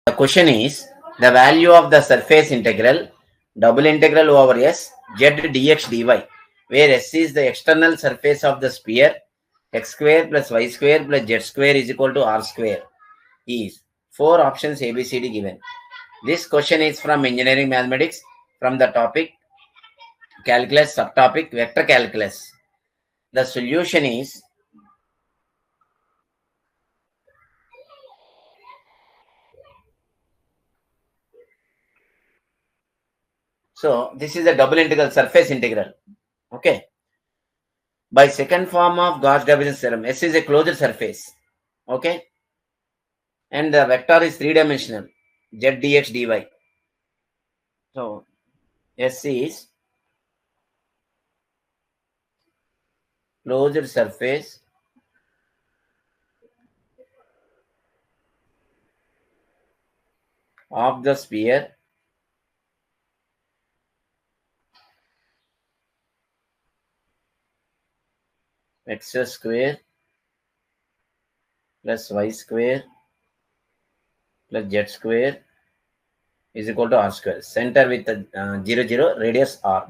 The question is the value of the surface integral double integral over s z dx dy, where s is the external surface of the sphere, x square plus y square plus z square is equal to r square, is four options ABCD given. This question is from engineering mathematics from the topic calculus, subtopic vector calculus. The solution is so this is a double integral surface integral. Okay. By second form of Gauss-Divergence theorem, S is a closed surface. Okay. And the vector is three-dimensional, z dx dy. So S is closed surface of the sphere x square plus y square plus z square is equal to r square. Center with the 0, 0, radius r.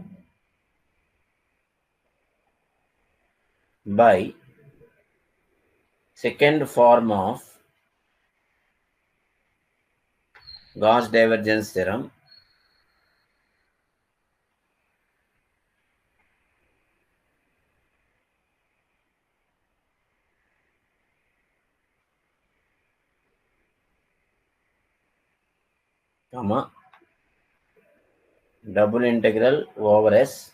By second form of Gauss-Divergence theorem, comma, double integral over s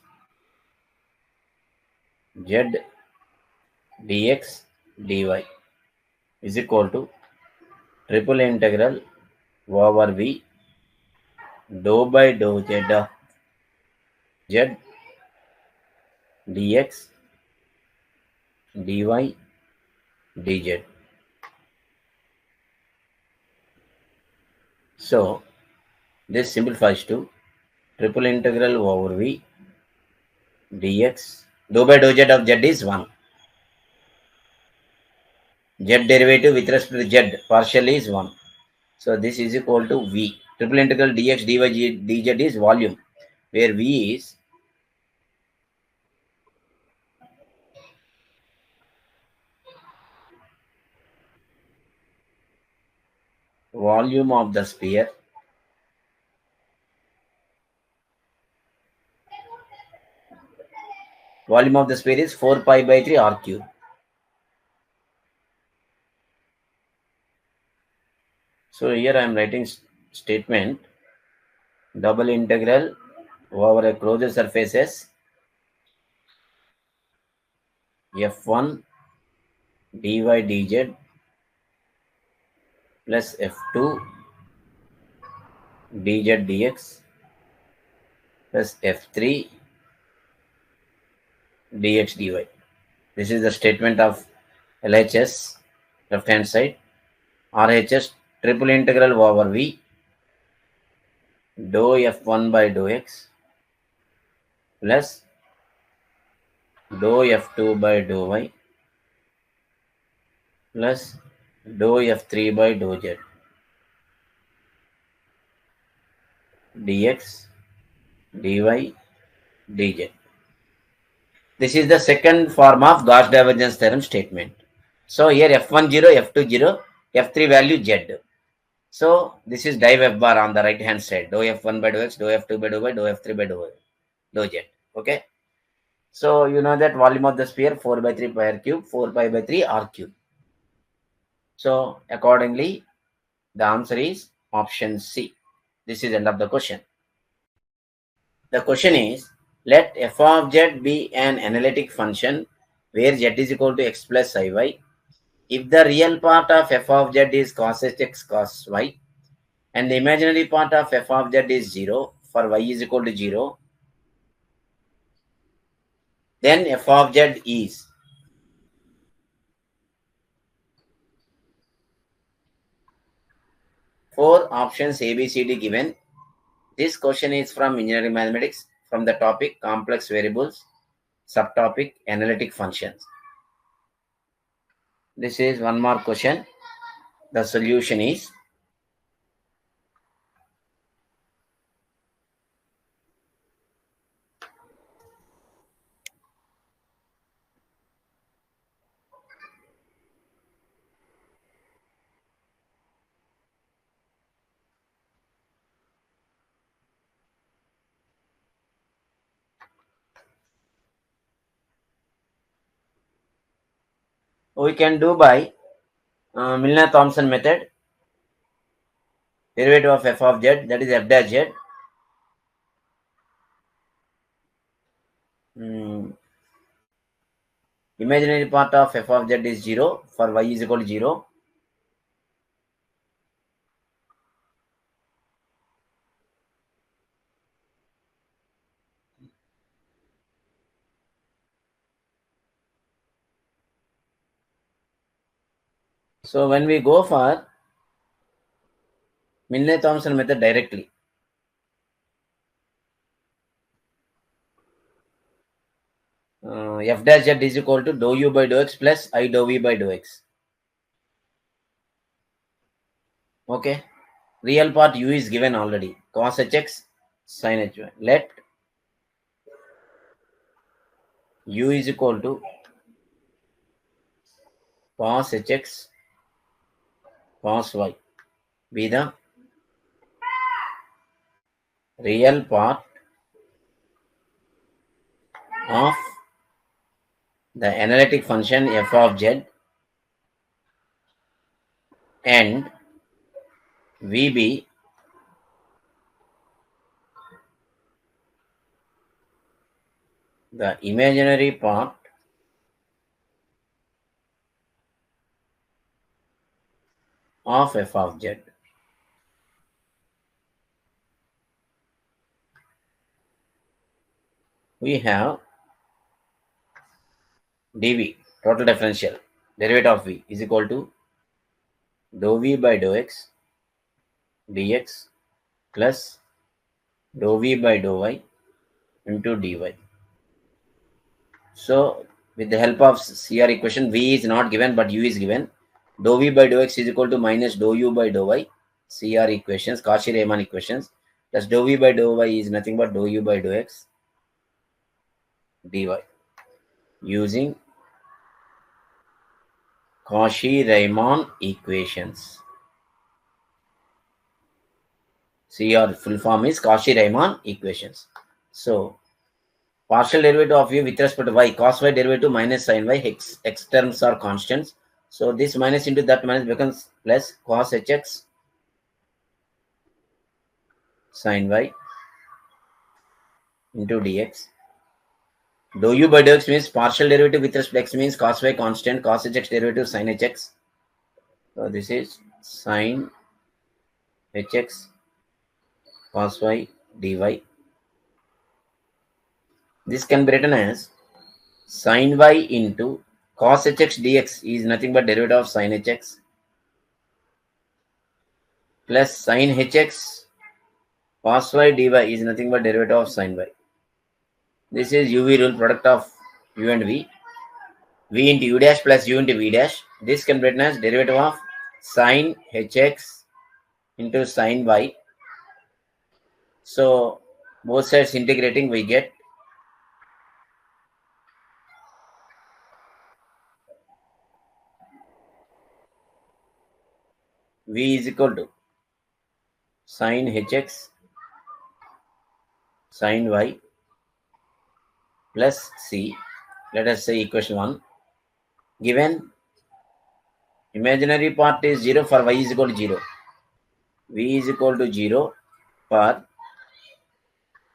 z dx dy is equal to triple integral over v dou by dou z of z dx dy dz. So this simplifies to triple integral over v dx dou by dou z of z is 1. Z derivative with respect to z partially is 1. So this is equal to v. Triple integral dx dy dz is volume, where v is volume of the sphere is 4 pi by 3 r cube. So here I am writing statement double integral over a closed surfaces f1 dy dz plus f2 dz dx plus f3 dx dy. This is the statement of LHS, left hand side. RHS, triple integral over v dou f1 by dou x plus dou f2 by dou y plus dou f3 by dou z dx dy dz. This is the second form of Gauss divergence theorem statement. So here f1 0, f2 0, f3 value z. So this is div f bar on the right hand side. Dou f1 by dou x, dou f2 by dou y, dou f3 by dou z. Okay. So you know that volume of the sphere 4 by 3 pi r cube, 4 pi by 3 r cube. So accordingly, the answer is option C. This is end of the question. The question is, let f of z be an analytic function where z is equal to x plus iy. If the real part of f of z is cos x cos y and the imaginary part of f of z is 0 for y is equal to 0, then f of z is four options ABCD given. This question is from engineering mathematics from the topic complex variables, subtopic analytic functions. This is one more question. The solution is We can do by Milner-Thomson method. Derivative of f of z, that is f dash z. Imaginary part of f of z is 0 for y is equal to 0. So when we go for Milner-Thomson method directly, f dash z is equal to dou u by dou x plus I dou v by dou x. Okay. Real part u is given already. Cos hx, sin hy. Let u is equal to cos hx, cos y be the real part of the analytic function f of z and v be the imaginary part of f of z. We have dv, total differential, derivative of v is equal to dou v by dou x dx plus dou v by dou y into dy. So with the help of CR equation, v is not given but u is given. Dou v by dou x is equal to minus dou u by dou y. CR equations, Cauchy-Riemann equations. Plus dou v by dou y is nothing but dou u by dou x dy. Using Cauchy-Riemann equations. CR full form is Cauchy-Riemann equations. So partial derivative of u with respect to y, cos y derivative minus sin y, x terms are constants. So this minus into that minus becomes plus cos hx sin y into dx. Dou u by dou x means partial derivative with respect to x means cos y constant, cos hx derivative sin hx. So this is sin hx cos y dy. This can be written as sin y into cos hx dx is nothing but derivative of sin hx plus sin hx cos y dy is nothing but derivative of sin y. This is uv rule, product of u and v. V into u dash plus u into v dash. This can be written as derivative of sin hx into sin y. So both sides integrating, we get v is equal to sin hx sin y plus c. Let us say equation 1. Given imaginary part is 0 for y is equal to 0. V is equal to 0 for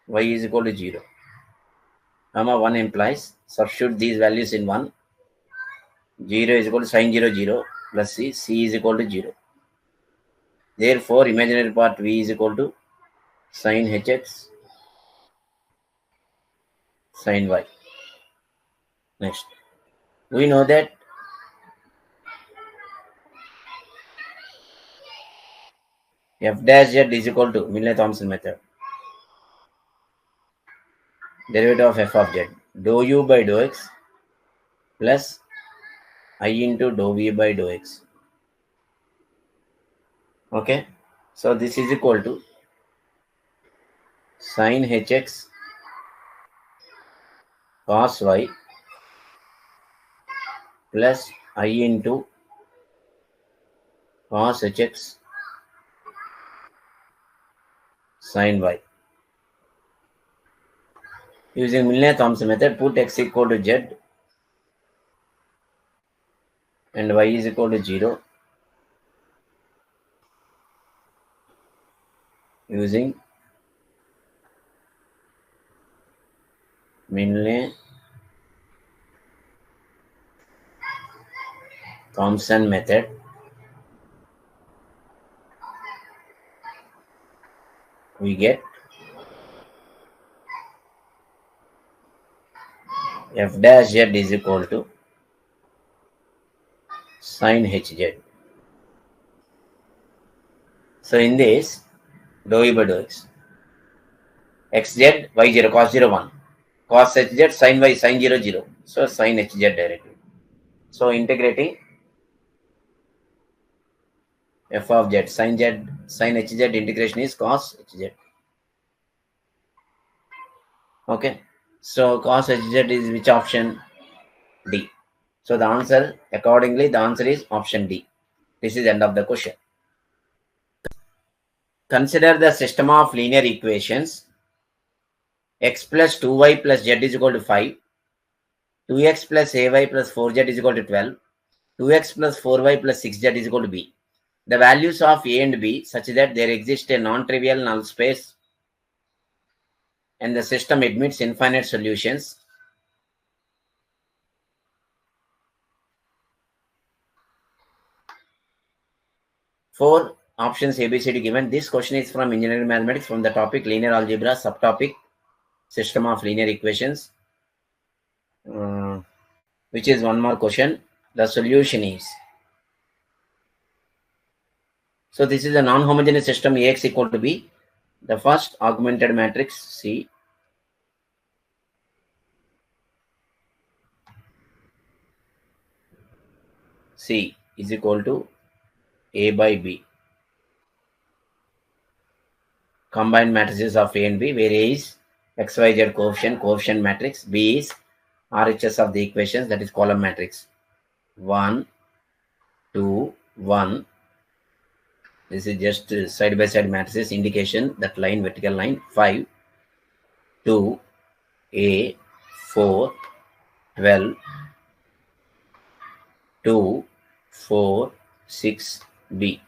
y is equal to 0. Comma 1 implies substitute these values in 1. 0 is equal to sin 0 0 plus c. C is equal to 0. Therefore, imaginary part v is equal to sin hx sin y. Next, we know that f dash z is equal to Milner-Thomson method. Derivative of f of z. Dou u by dou x plus I into dou v by dou x. Okay. So this is equal to sin hx cos y plus I into cos hx sin y. Using Milner-Thomson method, put x equal to z. and y is equal to 0 using Minley Thompson method, we get f dash z is equal to sin hz. So in this, dou e by dou x, xz, y0, cos 0, 1, cos hz, sin y, sin 0, 0. So sin hz directly. So integrating f of z, sin hz integration is cos hz. Okay. So cos hz is which option? D. So the answer, accordingly, the answer is option D. This is end of the question. Consider the system of linear equations. X plus 2y plus z is equal to 5. 2x plus ay plus 4z is equal to 12. 2x plus 4y plus 6z is equal to b. The values of a and b such that there exists a non-trivial null space and the system admits infinite solutions. Four options ABCD given. This question is from engineering mathematics from the topic linear algebra, subtopic system of linear equations, which is one more question. The solution is, so this is a non-homogeneous system Ax equal to B. The first augmented matrix C is equal to A by B. Combined matrices of A and B, where A is XYZ coefficient matrix, B is RHS of the equations, that is column matrix. 1, 2, 1. This is just side by side matrices indication that line, vertical line. 5, 2, A, 4, 12, 2, 4, 6, B.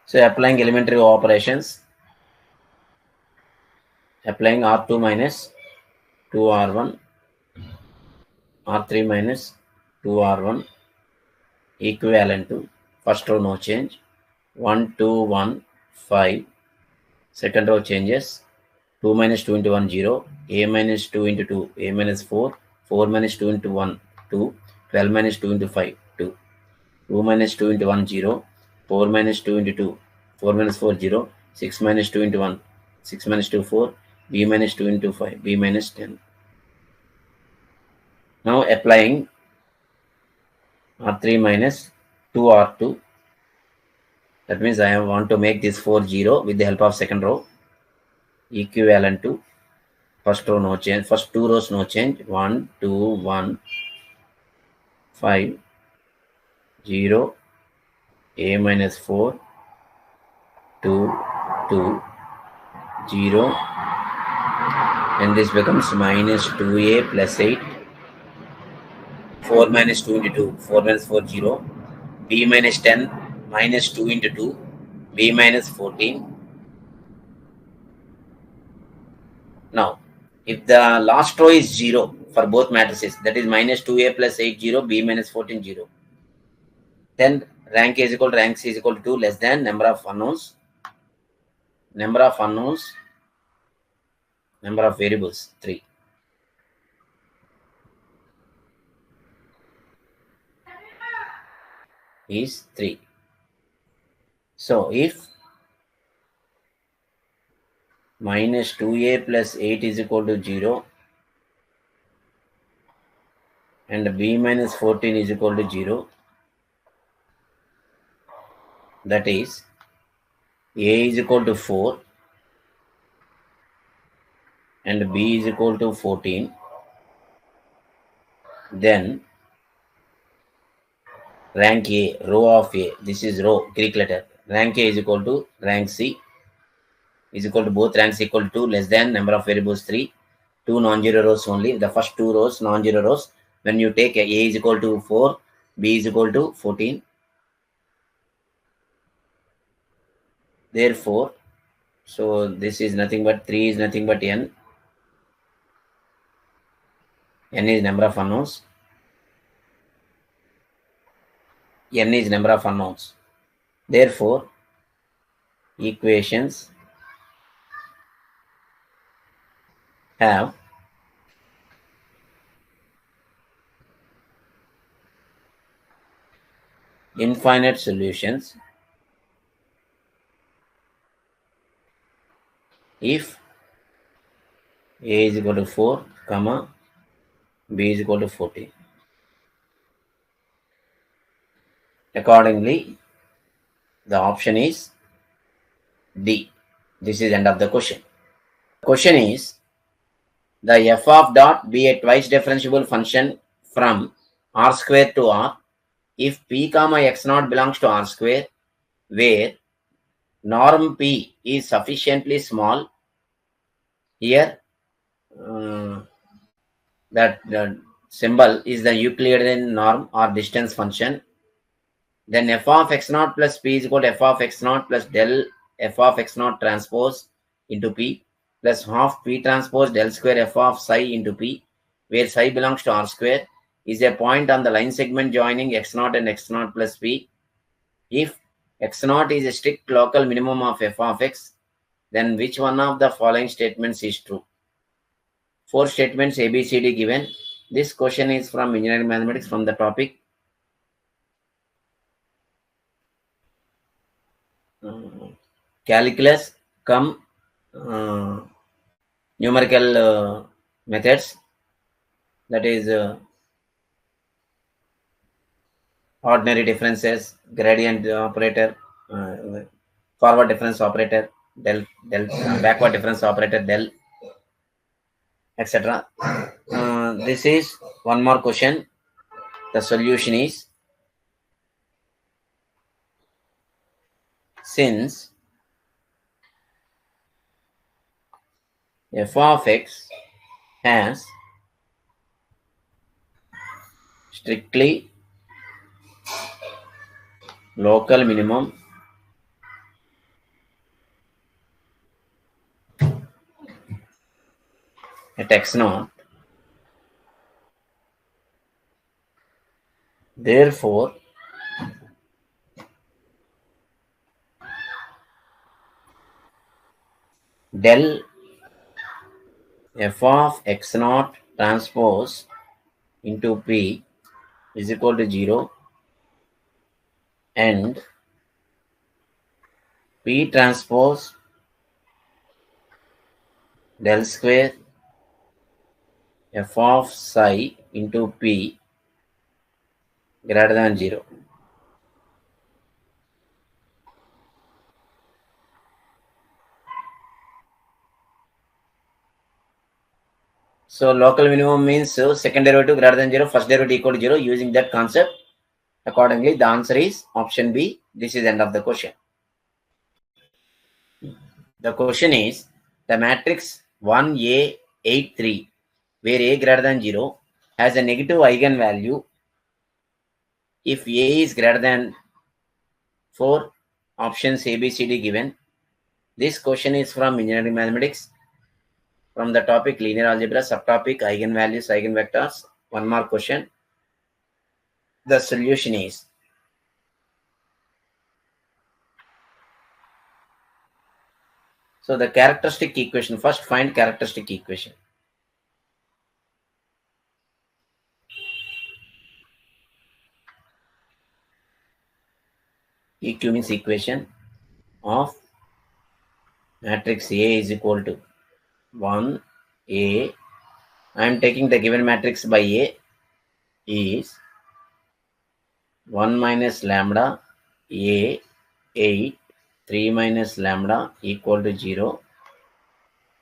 So applying elementary operations, applying R2 minus 2R1, R3 minus 2R1 equivalent to first row no change, 1, 2, 1, 5. Second row changes, 2 minus 2 into 1, 0, A minus 2 into 2, A minus 4, 4 minus 2 into 1, 2, 12 minus 2 into 5, 2, 2 minus 2 into 1, 0, 4 minus 2 into 2, 4 minus 4, 0, 6 minus 2 into 1, 6 minus 2, 4, B minus 2 into 5, B minus 10. Now applying R3 minus 2R2. That means I want to make this 4 0 with the help of second row, equivalent to first row no change, first two rows no change, 1, 2, 1, 5, 0, A minus 4, 2, 2, 0, and this becomes minus 2A plus 8, 4 minus 2 into 2, 4 minus 4, 0, B minus 10, minus 2 into 2, B minus 14. Now, if the last row is 0 for both matrices, that is minus 2A plus 8, 0, B minus 14, 0, then rank A is equal to rank C is equal to 2 less than number of unknowns, number of variables, 3. Is 3. So if minus 2A plus 8 is equal to 0 and B minus 14 is equal to 0, that is A is equal to 4 and B is equal to 14, then rank A, row of A, this is row, Greek letter, rank A is equal to rank C is equal to both ranks equal to 2 less than number of variables 3, 2 non-zero rows only, the first two rows non-zero rows, when you take a is equal to 4, b is equal to 14. Therefore, so this is nothing but 3 is nothing but n. N is number of unknowns. N is number of unknowns. Therefore, equations have infinite solutions if a is equal to 4, comma, b is equal to 14. Accordingly, the option is D. This is end of the question. Question is, the f of dot be a twice differentiable function from r square to r if p comma x naught belongs to r square, where norm p is sufficiently small. Here, that the symbol is the Euclidean norm or distance function. Then f of x naught plus p is equal to f of x naught plus del f of x naught transpose into p plus half p transpose del square f of psi into p, where psi belongs to r square, is a point on the line segment joining x naught and x naught plus p. If x naught is a strict local minimum of f of x, then which one of the following statements is true? 4 statements A, B, C, D given. This question is from engineering mathematics from the topic calculus come numerical methods, that is ordinary differences, gradient operator, forward difference operator, backward difference operator, del, etc. This is one more question. The solution is, since f of x has strictly local minimum at x naught, therefore del f of x naught transpose into p is equal to 0, and p transpose del square f of psi into p greater than 0. So local minimum means second derivative greater than 0, first derivative equal to 0. Using that concept, accordingly, the answer is option B. This is end of the question. The question is, the matrix 1A 8 3, where A greater than 0 has a negative eigenvalue if A is greater than 4. Options A, B, C, D given. This question is from engineering mathematics from the topic linear algebra, subtopic eigenvalues, eigenvectors. One more question. The solution is, so the characteristic equation, first find characteristic equation. EQ means equation of matrix A is equal to 1 A. I am taking the given matrix by A is 1 minus lambda A 8 3 minus lambda equal to 0.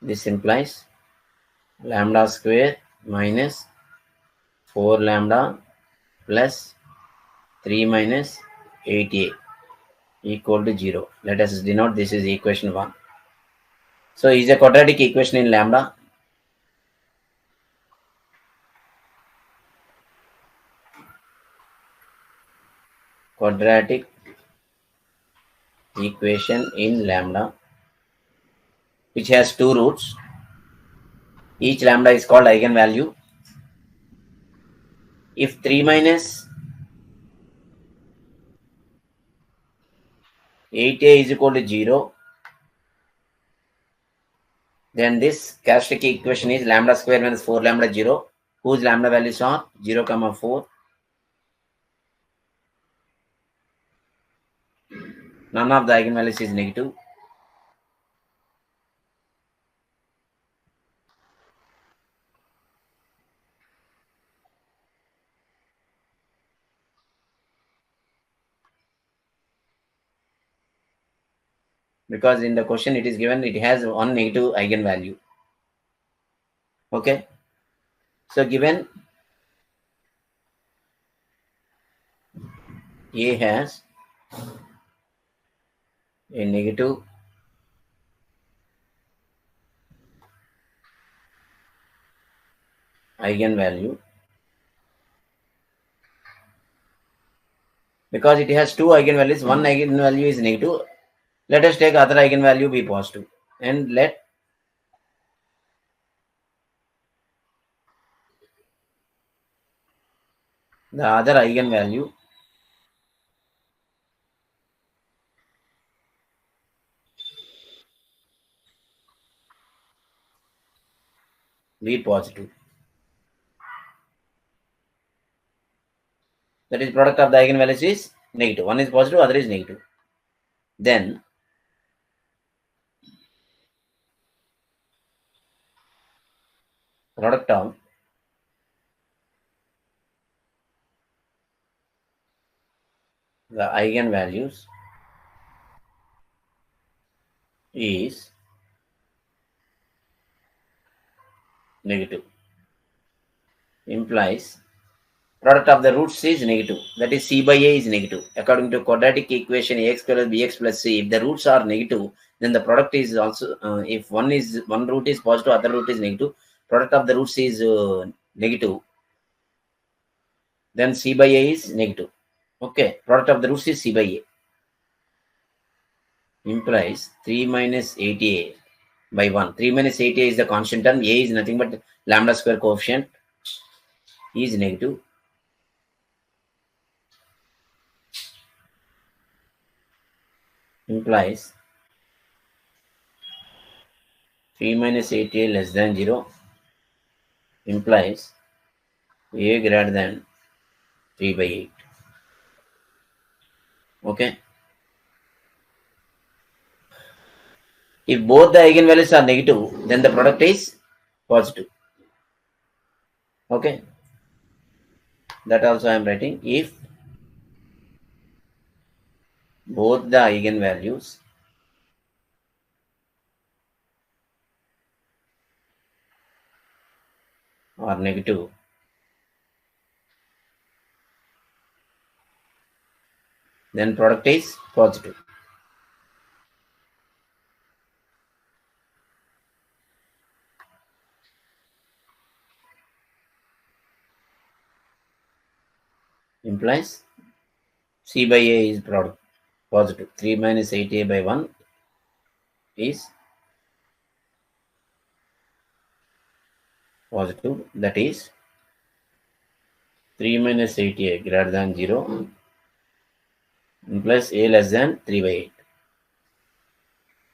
This implies lambda square minus 4 lambda plus 3 minus 8a equal to 0. Let us denote this is equation 1. So is a quadratic equation in lambda. quadratic equation in lambda which has two roots. Each lambda is called eigenvalue. If 3 minus 8a is equal to 0, then this characteristic equation is lambda square minus 4 lambda 0, whose lambda values are 0, 4. None of the eigenvalues is negative. Because in the question it is given it has one negative eigenvalue. Okay. So given A has a negative eigenvalue, because it has two eigenvalues, one eigenvalue is negative. Let us take other eigenvalue be positive and let the other eigenvalue be positive. That is, product of the eigenvalues is negative. One is positive, other is negative. Then product of the eigenvalues is negative, implies product of the roots is negative. That is, c by a is negative. According to quadratic equation ax plus bx plus c, if the roots are negative, then the product is also if one root is positive, other root is negative, product of the roots is negative, then c by a is negative. Okay, product of the roots is c by a, implies 3 minus 8a by 1. 3 minus 8a is the constant term. A is nothing but lambda square coefficient is negative. Implies 3 minus 8a less than 0, implies a greater than 3 by 8. Okay. If both the eigenvalues are negative, then the product is positive. Okay. That also I am writing. If both the eigenvalues are negative, then product is positive. Implies c by a is product positive. 3 minus 8a by 1 is positive. That is 3 minus 8a greater than 0 implies a less than 3 by 8.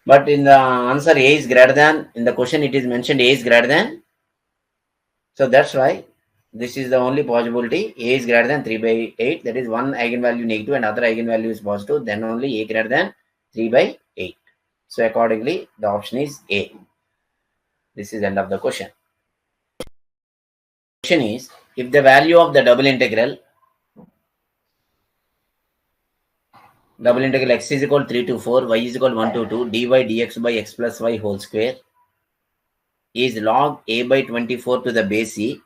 But in the answer a is greater than, in the question it is mentioned a is greater than. So that's why this is the only possibility. A is greater than 3 by 8. That is one eigenvalue negative and other eigenvalue is positive. Then only a greater than 3 by 8. So accordingly, the option is A. This is end of the question. Question is, if the value of the double integral x is equal to 3 to 4, y is equal to 1 to 2, dy dx by x plus y whole square is log a by 24 to the base c,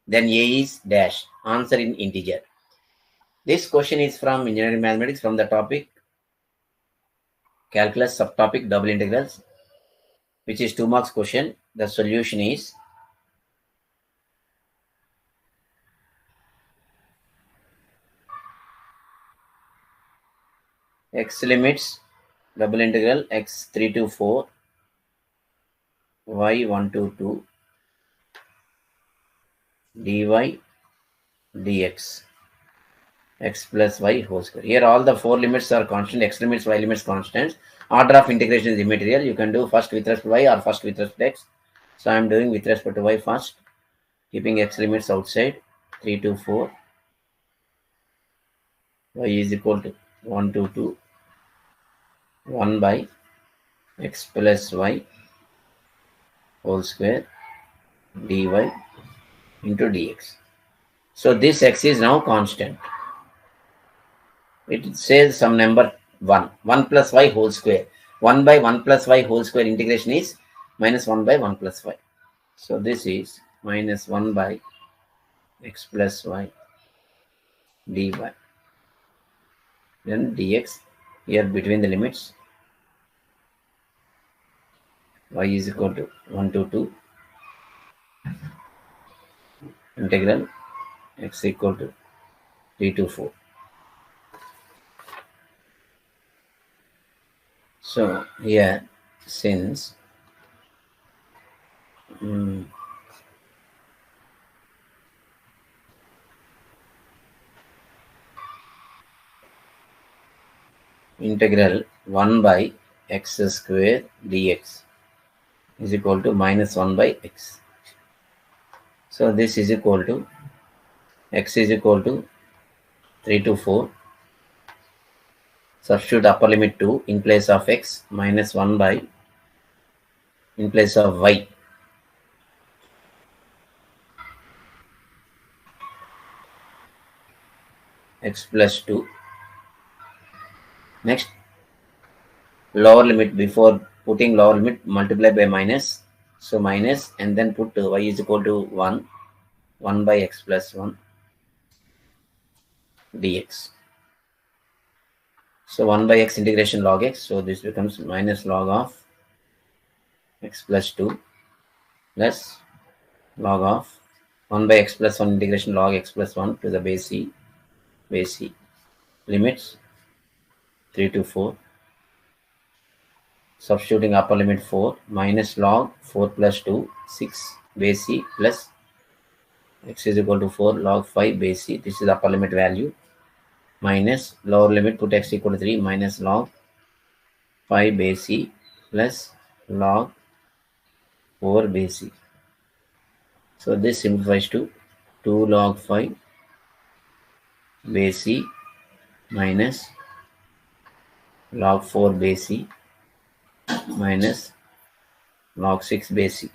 then a is dash. Answer in integer. This question is from engineering mathematics from the topic calculus subtopic double integrals, which is 2 marks question. The solution is x limits double integral x 3 to 4 y 1 to 2 dy dx x plus y whole square. Here all the four limits are constant, x limits, y limits constants. Order of integration is immaterial. You can do first with respect to y or first with respect to x. So I am doing with respect to y first, keeping x limits outside 3 to 4, y is equal to 1 to 2, 1 by x plus y whole square dy into dx. So this x is now constant. It says some number 1. 1 plus y whole square. 1 by 1 plus y whole square integration is minus 1 by 1 plus y. So this is minus 1 by x plus y dy. Then dx, here between the limits, y is equal to 1 to 2 integral x equal to 3 to 4. So here, since integral 1 by x square dx is equal to minus 1 by x. So this is equal to x is equal to 3 to 4. Substitute upper limit 2 in place of x, minus 1 by in place of y. X plus 2. Next, lower limit, before putting lower limit, multiply by minus. So minus, and then put y is equal to 1. 1 by x plus 1 dx. So 1 by x integration log x. So this becomes minus log of x plus 2 plus log of 1 by x plus 1 integration log x plus 1 to the base c. Limits 3 to 4. Substituting upper limit 4, minus log 4 plus 2, 6 base c plus x is equal to 4 log 5 base c. This is upper limit value. Minus lower limit, put x equal to 3, minus log 5 base c plus log 4 base c. So this simplifies to 2 log 5 base c minus log 4 base c minus log 6 base c.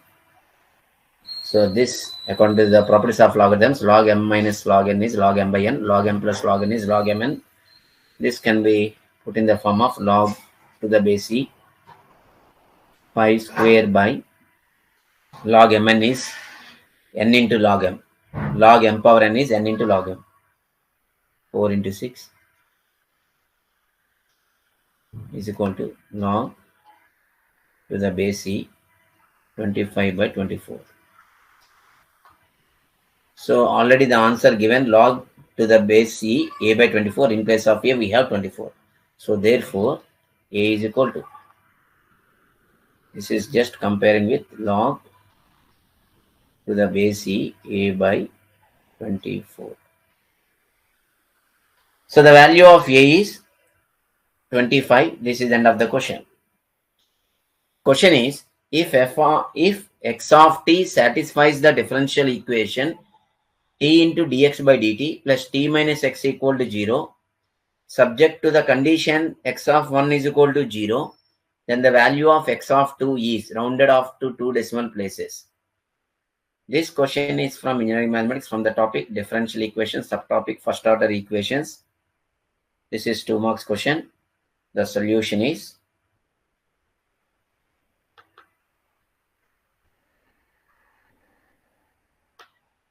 So this, according to the properties of logarithms, log m minus log n is log m by n, log m plus log n is log mn. This can be put in the form of log to the base c 5 square by log mn is n into log m. Log m power n is n into log m. 4 into 6 is equal to log to the base c 25 by 24. So already the answer given, log to the base c a by 24. In place of a we have 24. So therefore a is equal to, this is just comparing with log to the base c a by 24. So the value of a is 25. This is the end of the question. Question is, if x of t satisfies the differential equation t into dx by dt plus t minus x equal to 0, subject to the condition x of 1 is equal to 0, then the value of x of 2 is rounded off to 2 decimal places. This question is from engineering mathematics, from the topic differential equations, subtopic first order equations. This is 2 marks question. The solution is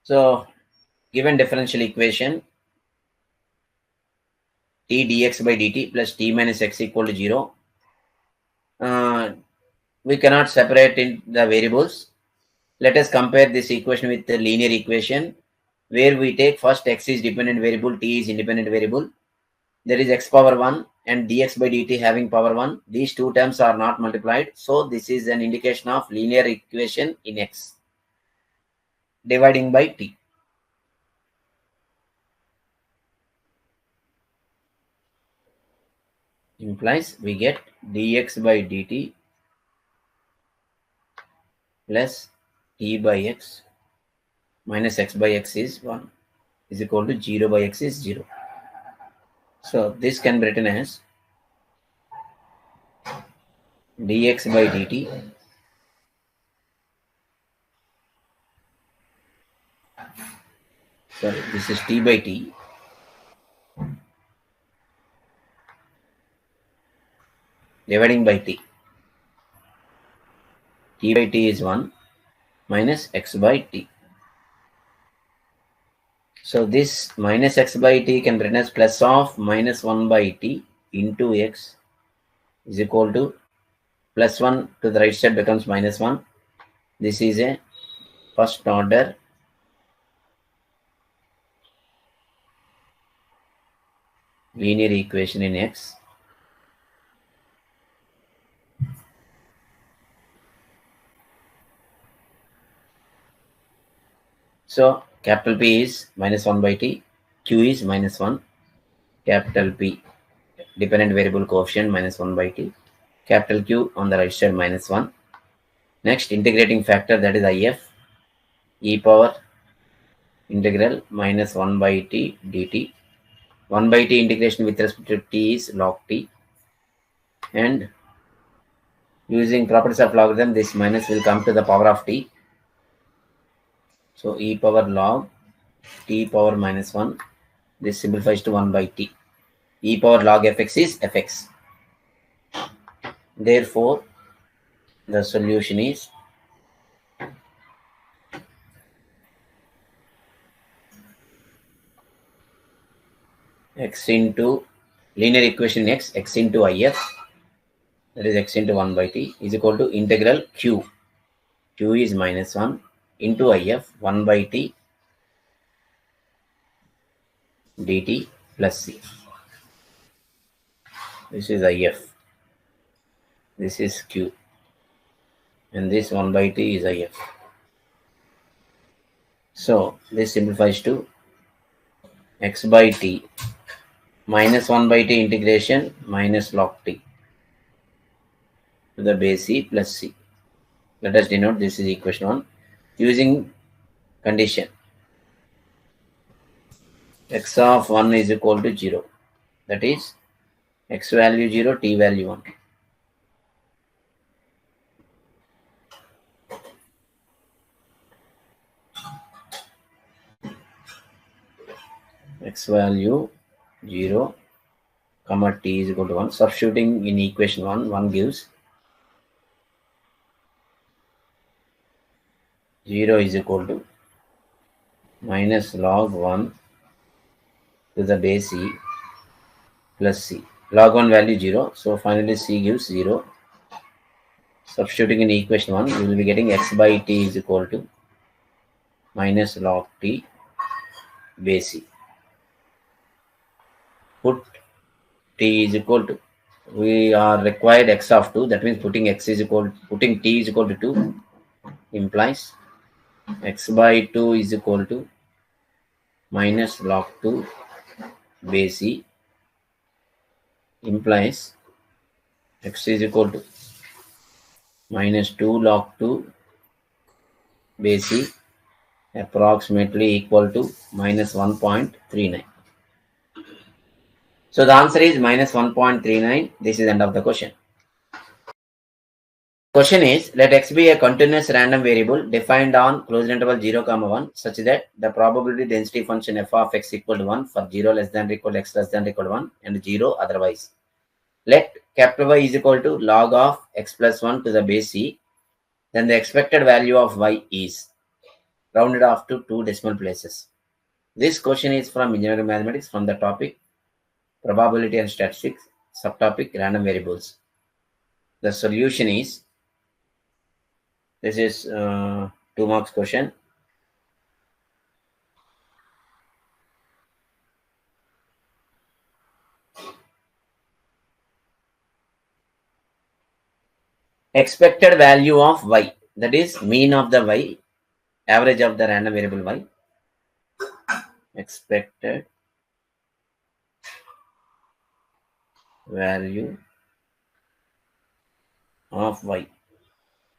so given differential equation t dx by dt plus t minus x equal to 0. We cannot separate in the variables. Let us compare this equation with the linear equation, where we take first x is dependent variable, t is independent variable. There is x power 1 and dx by dt having power 1. These two terms are not multiplied. So this is an indication of linear equation in x dividing by t. Implies we get dx by dt plus e by x minus x by x is 1 is equal to 0 by x is 0. So this can be written as dx by dt sorry, this is t by t dividing by t. T by t is 1 minus x by t. So this minus x by t can be written as plus of minus 1 by t into x is equal to plus 1 to the right side becomes minus 1. This is a first order linear equation in x. So capital P is minus 1 by t, q is minus 1, capital P dependent variable coefficient minus 1 by t, capital Q on the right side minus 1. Next integrating factor, that is if, e power integral minus 1 by t dt. 1 by t integration with respect to t is log t, and using properties of logarithm this minus will come to the power of t. So e power log t power minus 1, this simplifies to 1 by t. E power log fx is fx. Therefore the solution is x into linear equation x into if, that is x into 1 by t, is equal to integral q is minus 1 into if 1 by t dt plus c. This is if, this is q, and this 1 by t is if. So this simplifies to x by t minus 1 by t integration minus log t to the base c plus c. Let us denote this is equation 1 using condition x of 1 is equal to 0, that is x value 0, t value 1. X value 0 comma t is equal to 1. Substituting in equation 1 gives 0 is equal to minus log 1 to the base c plus c. Log 1 value 0, so finally c gives 0. Substituting in equation 1, we will be getting x by t is equal to minus log t base c. Put t is equal to, we are required x of 2, that means putting t is equal to 2 implies x by 2 is equal to minus log 2 base c, implies x is equal to minus 2 log 2 base c, approximately equal to minus 1.39. So the answer is minus 1.39. This is end of the question. Question is, let x be a continuous random variable defined on closed interval 0, 1 such that the probability density function f of x equal to 1 for 0 less than or equal to x less than or equal to 1 and 0 otherwise. Let capital Y is equal to log of x plus 1 to the base c. Then the expected value of y is rounded off to 2 decimal places. This question is from engineering mathematics from the topic probability and statistics, subtopic random variables. The solution is, this is 2 marks question. expected value of y, that is mean of the y, average of the random variable y, expected value of y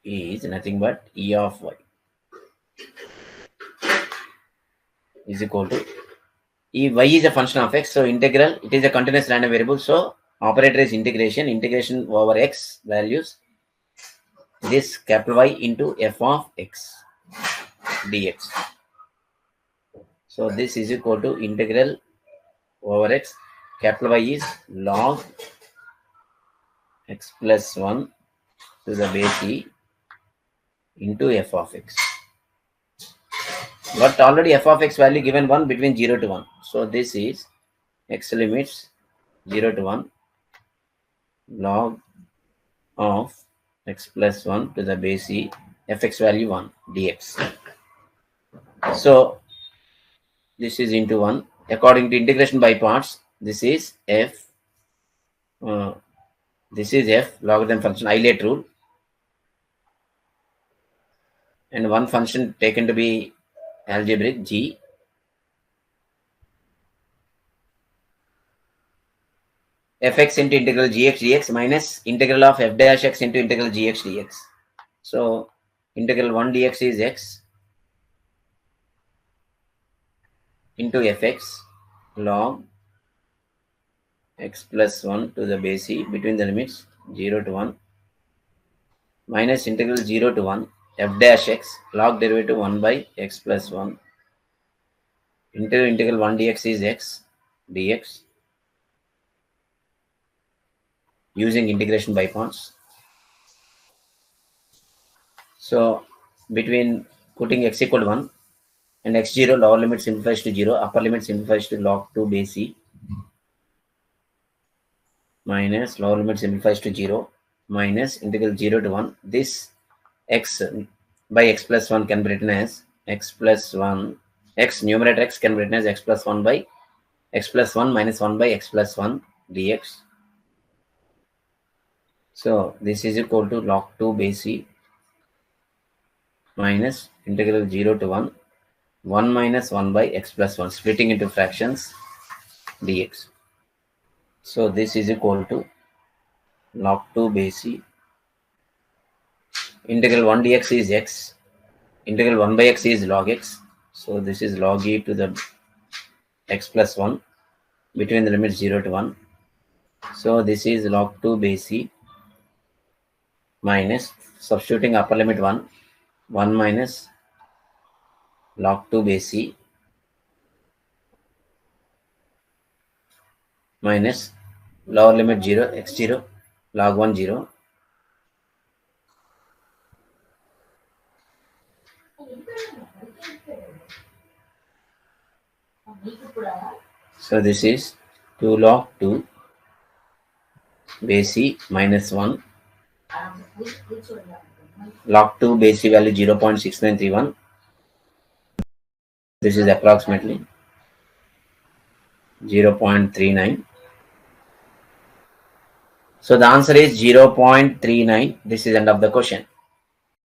is nothing but e of y is equal to y is a function of x, so integral, it is a continuous random variable, so operator is integration over x values, this capital Y into f of x dx. So this is equal to integral over x, capital Y is log x plus 1 to the base e into f of x. But already f of x value given 1 between 0 to 1. So this is x limits 0 to 1 log of x plus 1 to the base e fx value 1 dx. So this is into 1. According to integration by parts, this is f logarithm function Eilert rule, and one function taken to be algebraic g fx into integral gx dx minus integral of f dash x into integral gx dx. So integral 1 dx is x into fx log x plus 1 to the base e between the limits 0 to 1 minus integral 0 to 1 f dash x log derivative 1 by x plus 1 into integral 1 dx is x dx using integration by parts. So between putting x equal to 1 and x0, lower limit simplifies to 0, upper limit simplifies to log 2 base e minus lower limit simplifies to 0 minus integral 0 to 1. This x by x plus 1 can be written as x plus 1, x numerator x can be written as x plus 1 by x plus 1 minus 1 by x plus 1 dx. So this is equal to log 2 base e minus integral 0 to 1 1 minus 1 by x plus 1 splitting into fractions dx. So this is equal to log 2 base e integral 1 dx is x, integral 1 by x is log x, so this is log e to the x plus 1 between the limits 0 to 1. So this is log 2 base e minus substituting upper limit 1 minus log 2 base e minus lower limit 0 x0 log 1 0. So this is 2 log 2 base e minus 1 log 2 base e value 0.6931. This is approximately 0.39. So the answer is 0.39. This is end of the question.